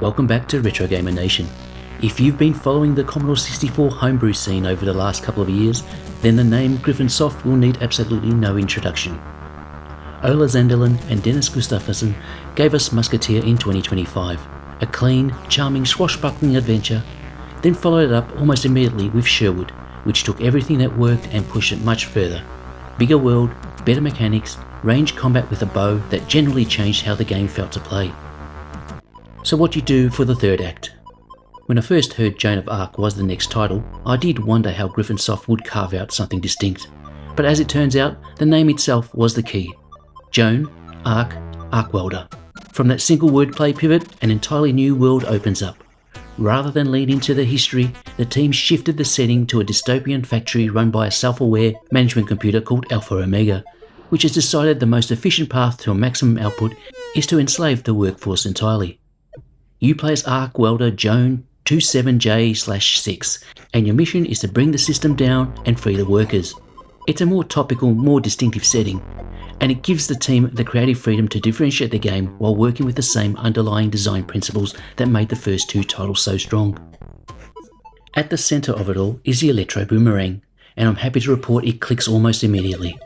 welcome back to Retro Gamer Nation. If you've been following the Commodore 64 homebrew scene over the last couple of years, then the name Griffonsoft will need absolutely no introduction. Ola Zandelin and Dennis Gustafsson gave us Musketeer in 2025, a clean, charming, swashbuckling adventure, then followed it up almost immediately with Sherwood, which took everything that worked and pushed it much further. Bigger world, better mechanics, range combat with a bow that generally changed how the game felt to play. So what do you do for the third act? When I first heard Joan of Arc was the next title, I did wonder how Griffonsoft would carve out something distinct. But as it turns out, the name itself was the key. Joan, Arc, Arc Welder. From that single wordplay pivot, an entirely new world opens up. Rather than lead into the history, the team shifted the setting to a dystopian factory run by a self-aware management computer called Alpha Omega, which has decided the most efficient path to a maximum output is to enslave the workforce entirely. You play as Arc Welder Joan 27J/6, and your mission is to bring the system down and free the workers. It's a more topical, more distinctive setting, and it gives the team the creative freedom to differentiate the game while working with the same underlying design principles that made the first two titles so strong. At the centre of it all is the Electro Boomerang, and I'm happy to report it clicks almost immediately.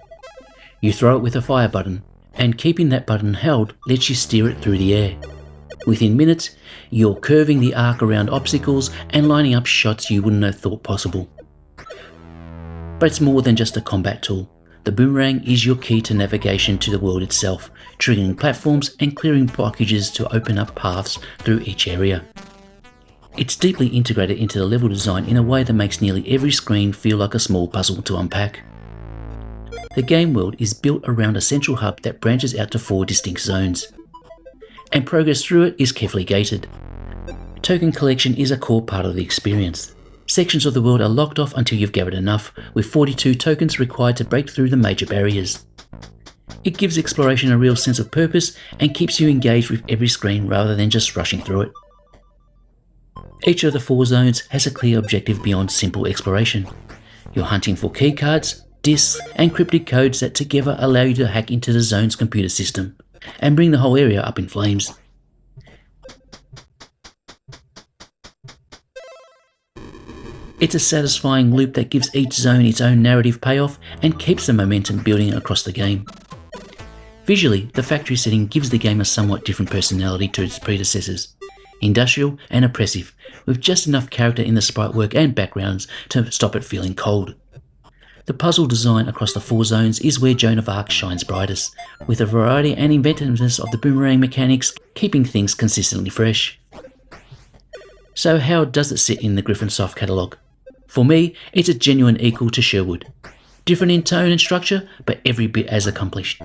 You throw it with a fire button, and keeping that button held lets you steer it through the air. Within minutes, you're curving the arc around obstacles and lining up shots you wouldn't have thought possible. But it's more than just a combat tool. The boomerang is your key to navigation to the world itself, triggering platforms and clearing blockages to open up paths through each area. It's deeply integrated into the level design in a way that makes nearly every screen feel like a small puzzle to unpack. The game world is built around a central hub that branches out to 4 distinct zones, and progress through it is carefully gated. Token collection is a core part of the experience. Sections of the world are locked off until you've gathered enough, with 42 tokens required to break through the major barriers. It gives exploration a real sense of purpose and keeps you engaged with every screen rather than just rushing through it. Each of the 4 zones has a clear objective beyond simple exploration. You're hunting for keycards, disks, and cryptic codes that together allow you to hack into the zone's computer system and bring the whole area up in flames. It's a satisfying loop that gives each zone its own narrative payoff and keeps the momentum building across the game. Visually, the factory setting gives the game a somewhat different personality to its predecessors. Industrial and oppressive, with just enough character in the sprite work and backgrounds to stop it feeling cold. The puzzle design across the 4 zones is where Joan of Arc shines brightest, with the variety and inventiveness of the boomerang mechanics keeping things consistently fresh. So how does it sit in the Griffonsoft catalogue? For me, it's a genuine equal to Sherwood. Different in tone and structure, but every bit as accomplished.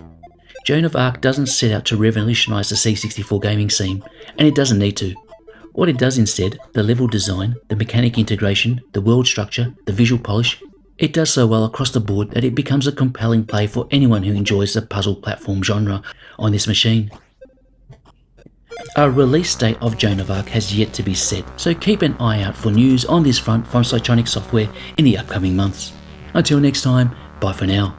Joan of Arc doesn't set out to revolutionise the C64 gaming scene, and it doesn't need to. What it does instead, the level design, the mechanic integration, the world structure, the visual polish, it does so well across the board that it becomes a compelling play for anyone who enjoys the puzzle platform genre on this machine. A release date of Joan of Arc has yet to be set, so keep an eye out for news on this front from Psytronic Software in the upcoming months. Until next time, bye for now.